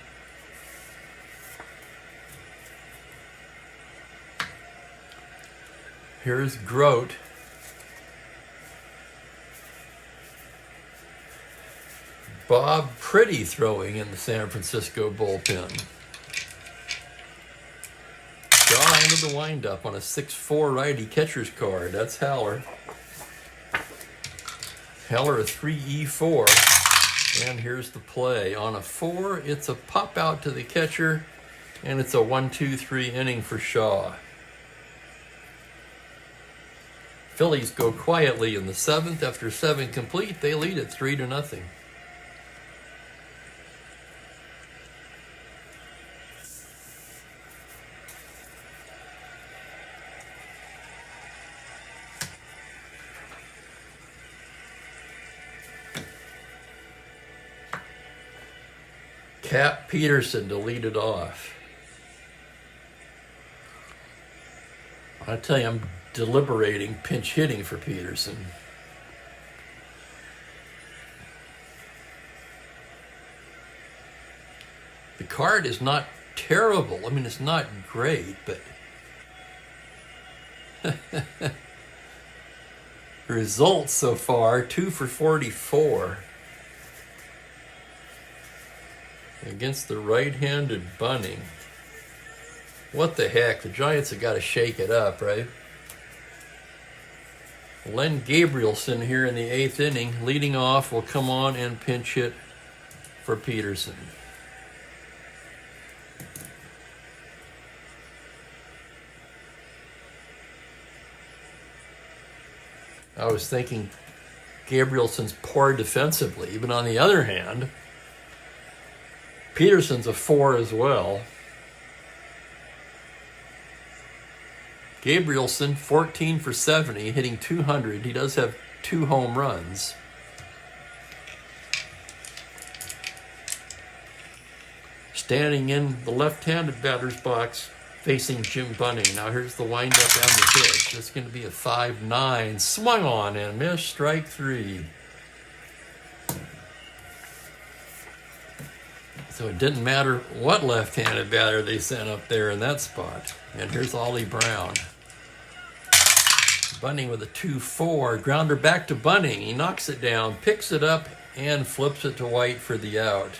Here's Grote. Bob Pretty throwing in the San Francisco bullpen. Shaw into the windup on a 6-4 righty catcher's card. That's Haller. Haller a 3-E4. And here's the play. On a 4, it's a pop out to the catcher, and it's a 1-2-3 inning for Shaw. Phillies go quietly in the 7th. After 7 complete, they lead it 3-0. Cap Peterson to lead it off. I tell you, I'm deliberating pinch hitting for Peterson. The card is not terrible. I mean, it's not great, but the results so far, 2 for 44 against the right-handed Bunning. What the heck? The Giants have got to shake it up, right? Len Gabrielson here in the 8th inning, leading off, will come on and pinch hit for Peterson. I was thinking Gabrielson's poor defensively, but on the other hand, Peterson's a 4 as well. Gabrielson, 14 for 70, hitting 200. He does have 2 home runs. Standing in the left-handed batter's box, facing Jim Bunning. Now here's the windup and the pitch. This is going to be a 5-9. Swung on and missed. Strike 3. So it didn't matter what left-handed batter they sent up there in that spot. And here's Ollie Brown. Bunning with a 2-4. Grounder back to Bunning. He knocks it down, picks it up, and flips it to White for the out.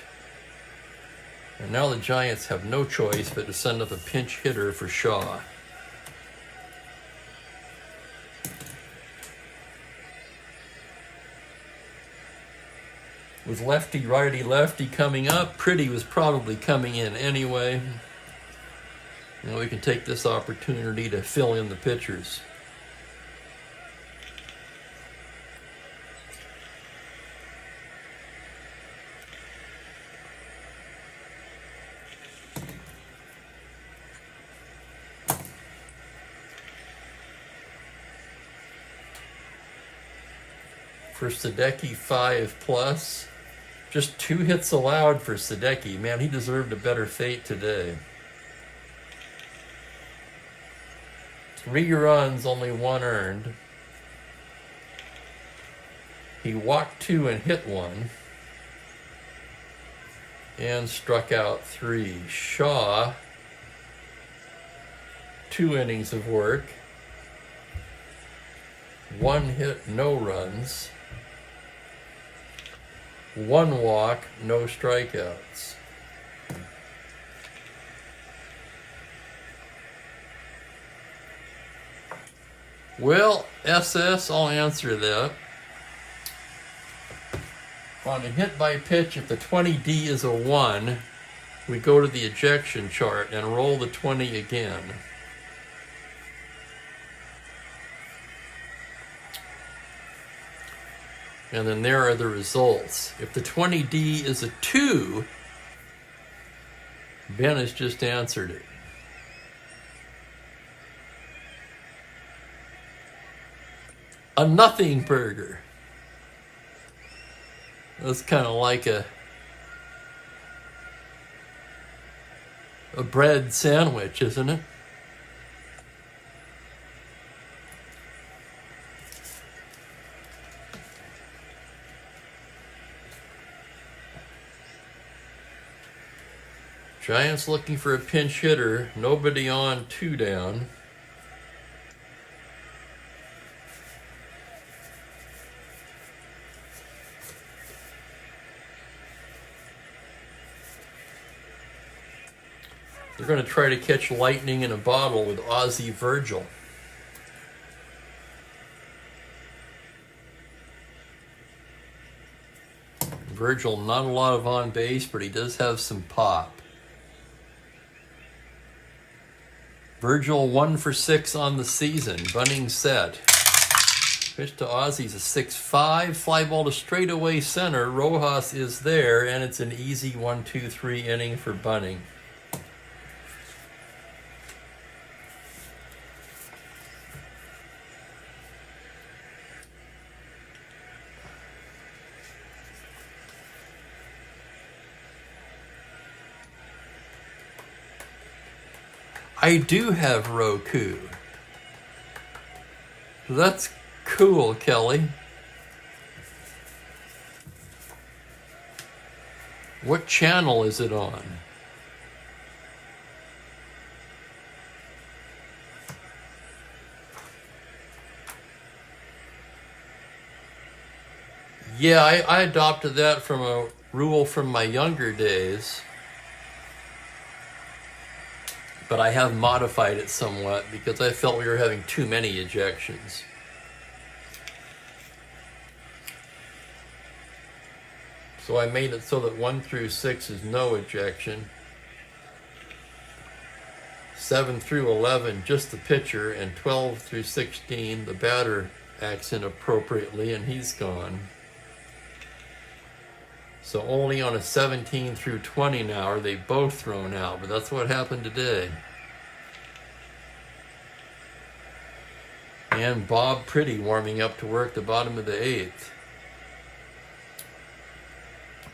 And now the Giants have no choice but to send up a pinch hitter for Shaw. With lefty, righty, lefty coming up, Pretty was probably coming in anyway. And we can take this opportunity to fill in the pitchers. For Sadecki, 5+. Just 2 hits allowed for Sadecki. Man, he deserved a better fate today. 3 runs, only 1 earned. He walked 2 and hit 1. And struck out 3. Shaw, 2 innings of work. 1 hit, no runs. 1 walk, no strikeouts. Well, SS, I'll answer that. On a hit by pitch, if the 20D is a 1, we go to the ejection chart and roll the 20 again. And then there are the results. If the 20D is a 2, Ben has just answered it. A nothing burger. That's kind of like a bread sandwich, isn't it? Giants looking for a pinch hitter. Nobody on, 2 down. They're going to try to catch lightning in a bottle with Ozzie Virgil. Virgil, not a lot of on base, but he does have some pop. Virgil 1 for 6 on the season. Bunning set. Pitch to Ozzie's a 6-5. Fly ball to straightaway center. Rojas is there, and it's an easy 1-2-3 inning for Bunning. I do have Roku. That's cool, Kelly. What channel is it on? Yeah, I adopted that from a rule from my younger days. But I have modified it somewhat because I felt we were having too many ejections. So I made it so that 1 through 6 is no ejection. 7 through 11, just the pitcher, and 12 through 16, the batter acts inappropriately and he's gone. So only on a 17 through 20 now are they both thrown out, but that's what happened today. And Bob Pretty warming up to work the bottom of the 8th.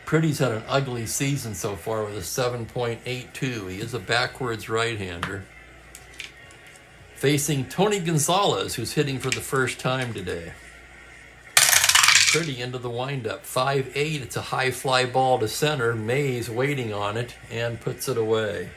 Pretty's had an ugly season so far with a 7.82. He is a backwards right-hander. Facing Tony Gonzalez, who's hitting for the first time today. Pretty into the windup. 5-8. It's a high fly ball to center. Mays waiting on it and puts it away.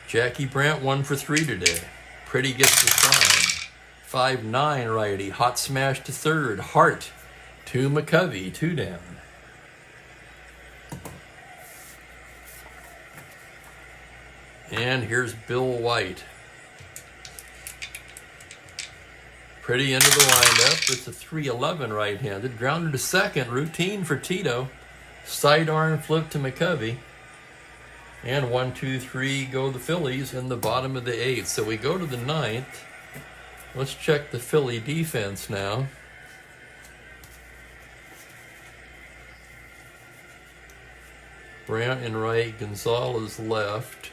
Jackie Brandt 1 for 3 today. Pretty gets the sign. 5-9 righty. Hot smash to third. Hart to McCovey. 2 down. And here's Bill White. Pretty into the windup. It's a 3-11 right-handed. Grounded to second. Routine for Tito. Sidearm flip to McCovey. And 1, 2, 3 go the Phillies in the bottom of the 8th. So we go to the 9th. Let's check the Philly defense now. Brandt in right, Gonzalez left.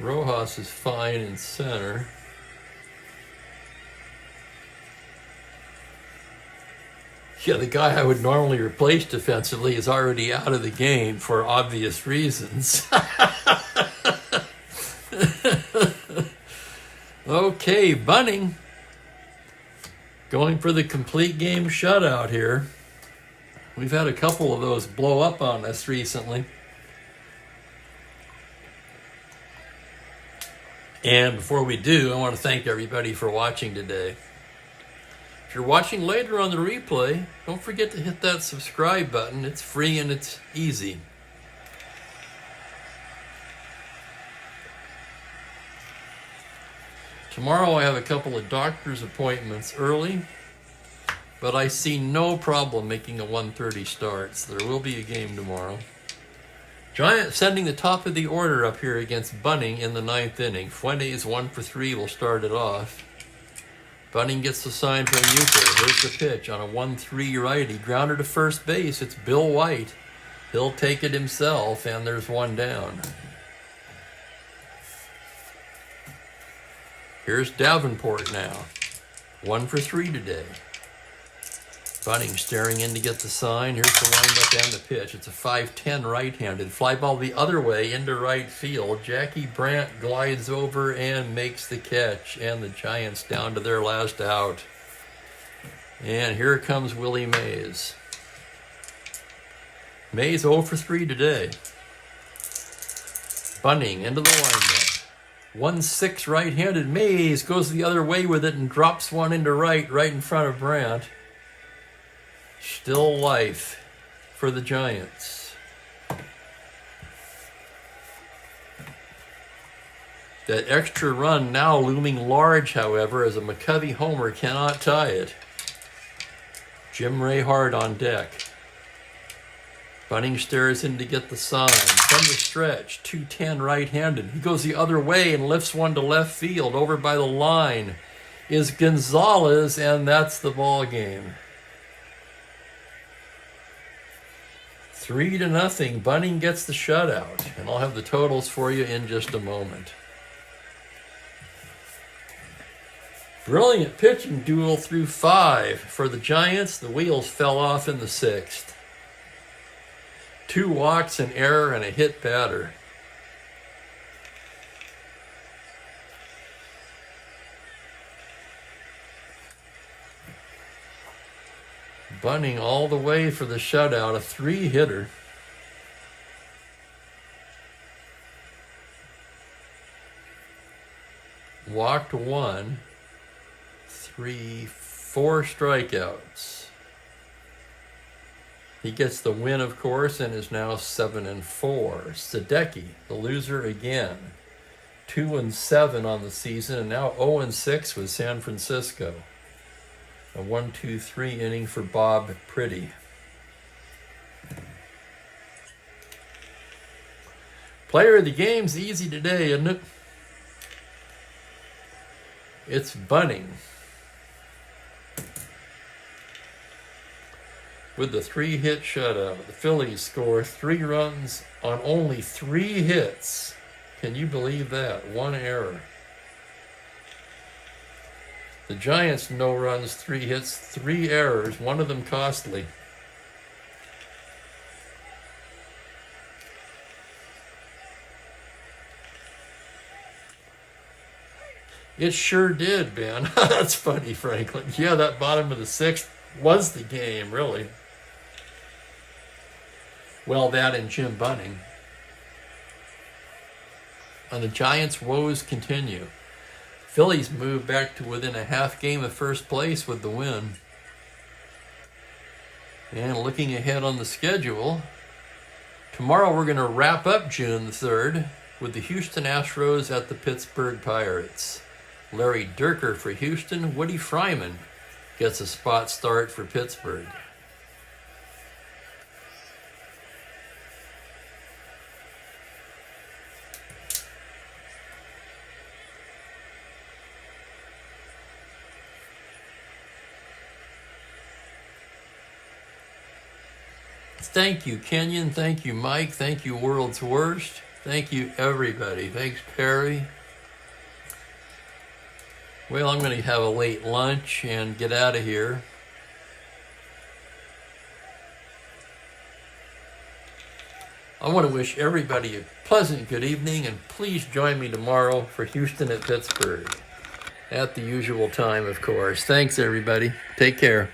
Rojas is fine in center. Yeah, the guy I would normally replace defensively is already out of the game for obvious reasons. Okay, Bunning going for the complete game shutout here. We've had a couple of those blow up on us recently. And before we do, I want to thank everybody for watching today. If you're watching later on the replay, don't forget to hit that subscribe button. It's free and it's easy. Tomorrow I have a couple of doctor's appointments early, but I see no problem making a 1:30 start, so there will be a game tomorrow. Giants sending the top of the order up here against Bunning in the 9th inning. Fuentes 1 for 3 will start it off. Bunning gets the sign from Euchre. Here's the pitch on a 1-3 righty. Grounder to first base. It's Bill White. He'll take it himself, and there's 1 down. Here's Davenport now. 1 for 3 today. Bunning staring in to get the sign. Here's the windup and the pitch. It's a 5-10 right-handed. Fly ball the other way into right field. Jackie Brandt glides over and makes the catch. And the Giants down to their last out. And here comes Willie Mays. Mays 0 for 3 today. Bunning into the windup. 1-6 right-handed. Mays goes the other way with it and drops one into right in front of Brandt. Still life for the Giants. That extra run now looming large, however, as a McCovey homer cannot tie it. Jim Ray Hart on deck. Bunning stares in to get the sign. From the stretch, 2-10 right-handed. He goes the other way and lifts one to left field. Over by the line is Gonzalez, and that's the ball game. 3-0. Bunning gets the shutout, and I'll have the totals for you in just a moment. Brilliant pitching duel through 5. For the Giants, the wheels fell off in the 6th. 2 walks, an error, and a hit batter. Bunting all the way for the shutout, a 3-hitter. Walked 1, 4 strikeouts. He gets the win, of course, and is now 7-4. Sadecki, the loser again. 2-7 on the season, and now 0-6 with San Francisco. A 1-2-3 inning for Bob Pretty. Player of the game's easy today, isn't it? It's Bunting. With the 3-hit shutout, the Phillies score 3 runs on only 3 hits. Can you believe that? 1 error. The Giants, no runs, 3 hits, 3 errors, 1 of them costly. It sure did, Ben. That's funny, Franklin. Yeah, that bottom of the 6th was the game, really. Well, that and Jim Bunting. And the Giants' woes continue. Phillies move back to within a half game of first place with the win. And looking ahead on the schedule, tomorrow we're going to wrap up June the 3rd with the Houston Astros at the Pittsburgh Pirates. Larry Dierker for Houston. Woody Fryman gets a spot start for Pittsburgh. Thank you, Kenyon. Thank you, Mike. Thank you, World's Worst. Thank you, everybody. Thanks, Perry. Well, I'm going to have a late lunch and get out of here. I want to wish everybody a pleasant good evening, and please join me tomorrow for Houston at Pittsburgh at the usual time, of course. Thanks, everybody. Take care.